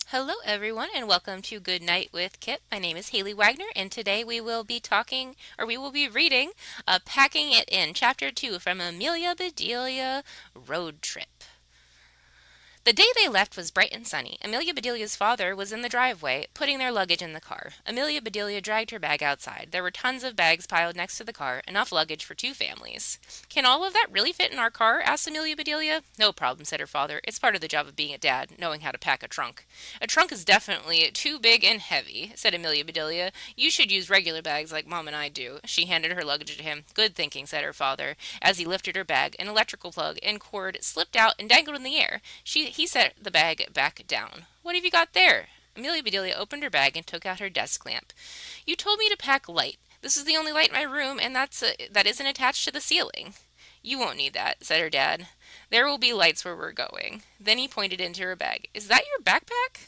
Hello, everyone, and welcome to Goodnight with Kip. My name is Haley Wagner, and today we will be reading Packing It In, Chapter 2 from Amelia Bedelia Road Trip. The day they left was bright and sunny. Amelia Bedelia's father was in the driveway, putting their luggage in the car. Amelia Bedelia dragged her bag outside. There were tons of bags piled next to the car, enough luggage for two families. "Can all of that really fit in our car?" asked Amelia Bedelia. "No problem," said her father. "It's part of the job of being a dad, knowing how to pack a trunk." "A trunk is definitely too big and heavy," said Amelia Bedelia. "You should use regular bags like Mom and I do." She handed her luggage to him. "Good thinking," said her father. As he lifted her bag, an electrical plug and cord slipped out and dangled in the air. He set the bag back down. "What have you got there?" Amelia Bedelia opened her bag and took out her desk lamp. "You told me to pack light. This is the only light in my room, and that isn't attached to the ceiling." "You won't need that," said her dad. "There will be lights where we're going." Then he pointed into her bag. "Is that your backpack?"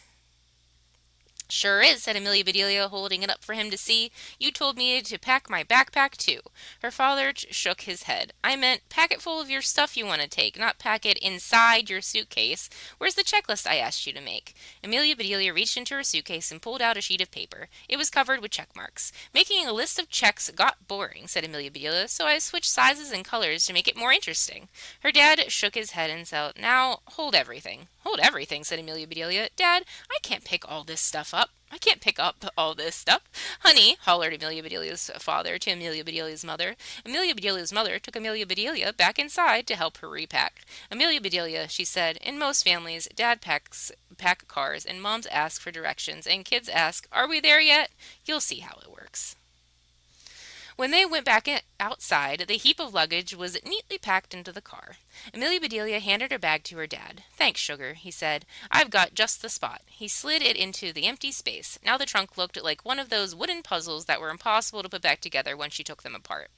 "Sure is," said Amelia Bedelia, holding it up for him to see. "You told me to pack my backpack, too." Her father shook his head. "I meant pack it full of your stuff you want to take, not pack it inside your suitcase. Where's the checklist I asked you to make?" Amelia Bedelia reached into her suitcase and pulled out a sheet of paper. It was covered with check marks. "Making a list of checks got boring," said Amelia Bedelia, "so I switched sizes and colors to make it more interesting." Her dad shook his head and said, "Now, hold everything." "Hold everything," said Amelia Bedelia. "Dad, I can't pick all this stuff up. I can't pick up all this stuff." "Honey," hollered Amelia Bedelia's father to Amelia Bedelia's mother. Amelia Bedelia's mother took Amelia Bedelia back inside to help her repack. "Amelia Bedelia," she said, "in most families, Dad pack cars, and moms ask for directions, and kids ask, 'Are we there yet?' You'll see how it works." When they went back outside, the heap of luggage was neatly packed into the car. Amelia Bedelia handed her bag to her dad. "Thanks, sugar," he said. "I've got just the spot." He slid it into the empty space. Now the trunk looked like one of those wooden puzzles that were impossible to put back together once you took them apart.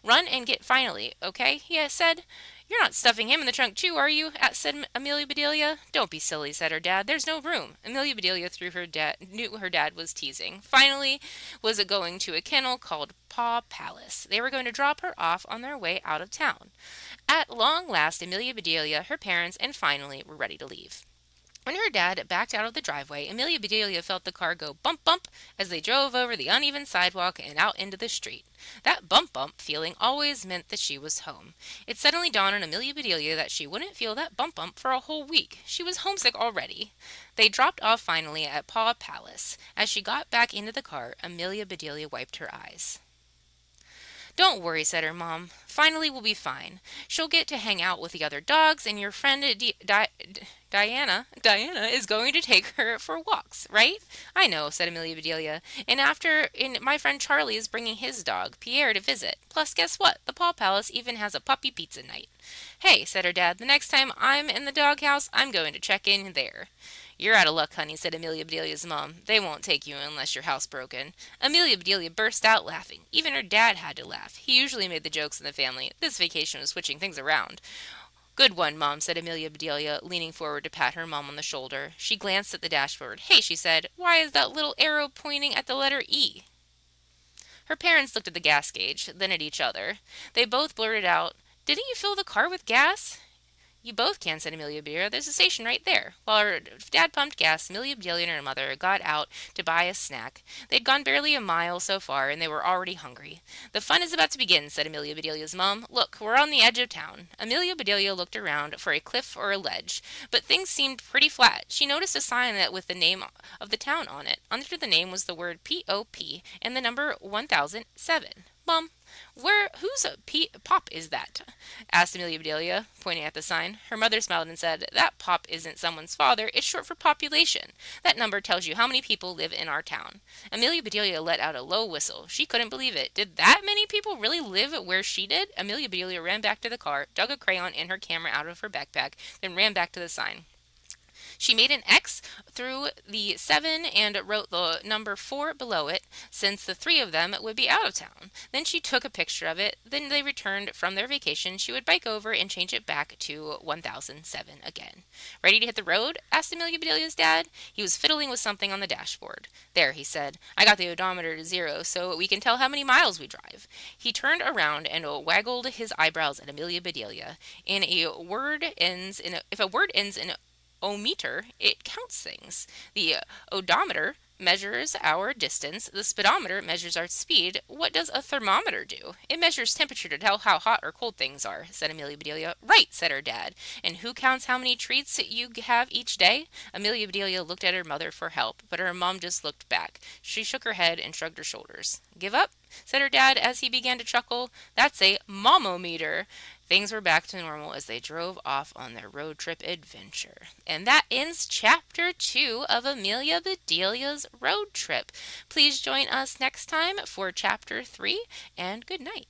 "Run and get finally, okay?" he said. "You're not stuffing him in the trunk too, are you?" said Amelia Bedelia. "Don't be silly," said her dad. "There's no room." Amelia Bedelia knew her dad was teasing. Finally was it going to a kennel called Paw Palace. They were going to drop her off on their way out of town. At long last, Amelia Bedelia, her parents, and finally were ready to leave. When her dad backed out of the driveway, Amelia Bedelia felt the car go bump bump as they drove over the uneven sidewalk and out into the street. That bump bump feeling always meant that she was home. It suddenly dawned on Amelia Bedelia that she wouldn't feel that bump bump for a whole week. She was homesick already. They dropped off finally at Paw Palace. As she got back into the car, Amelia Bedelia wiped her eyes. "Don't worry," said her mom. "Finally we'll be fine. She'll get to hang out with the other dogs, and your friend Diana is going to take her for walks, right?" "I know," said Amelia Bedelia. And my friend Charlie is bringing his dog, Pierre, to visit. Plus, guess what? The Paw Palace even has a puppy pizza night." "Hey," said her dad, "the next time I'm in the doghouse, I'm going to check in there." "You're out of luck, honey," said Amelia Bedelia's mom. "They won't take you unless you're housebroken." Amelia Bedelia burst out laughing. Even her dad had to laugh. He usually made the jokes in the family. This vacation was switching things around. "Good one, Mom," said Amelia Bedelia, leaning forward to pat her mom on the shoulder. She glanced at the dashboard. "Hey," she said, "why is that little arrow pointing at the letter E?" Her parents looked at the gas gauge, then at each other. They both blurted out, "Didn't you fill the car with gas?" "You both can," said Amelia Bedelia. "There's a station right there." While her dad pumped gas, Amelia Bedelia and her mother got out to buy a snack. They'd gone barely a mile so far, and they were already hungry. "The fun is about to begin," said Amelia Bedelia's mom. "Look, we're on the edge of town." Amelia Bedelia looked around for a cliff or a ledge, but things seemed pretty flat. She noticed a sign with the name of the town on it. Under the name was the word P-O-P and the number 1007. "Mom, whose pop is that?" asked Amelia Bedelia, pointing at the sign. Her mother smiled and said, "That pop isn't someone's father. It's short for population. That number tells you how many people live in our town." Amelia Bedelia let out a low whistle. She couldn't believe it. Did that many people really live where she did? Amelia Bedelia ran back to the car, dug a crayon and her camera out of her backpack, then ran back to the sign. She made an X through the 7 and wrote the number 4 below it, since the 3 of them would be out of town. Then she took a picture of it. Then they returned from their vacation. She would bike over and change it back to 1007 again. "Ready to hit the road?" asked Amelia Bedelia's dad. He was fiddling with something on the dashboard. "There," he said. "I got the odometer to 0 so we can tell how many miles we drive." He turned around and waggled his eyebrows at Amelia Bedelia. If a word ends in ometer, it counts things. The odometer measures our distance. The speedometer measures our speed. What does a thermometer do? It measures temperature to tell how hot or cold things are, said Amelia Bedelia. Right, said her dad. And who counts how many treats you have each day? Amelia Bedelia looked at her mother for help, but her mom just looked back. She shook her head and shrugged her shoulders. Give up? Said her dad as he began to chuckle. That's a momometer. Things were back to normal as they drove off on their road trip adventure. And that ends Chapter 2 of Amelia Bedelia's Road Trip. Please join us next time for Chapter 3, and good night.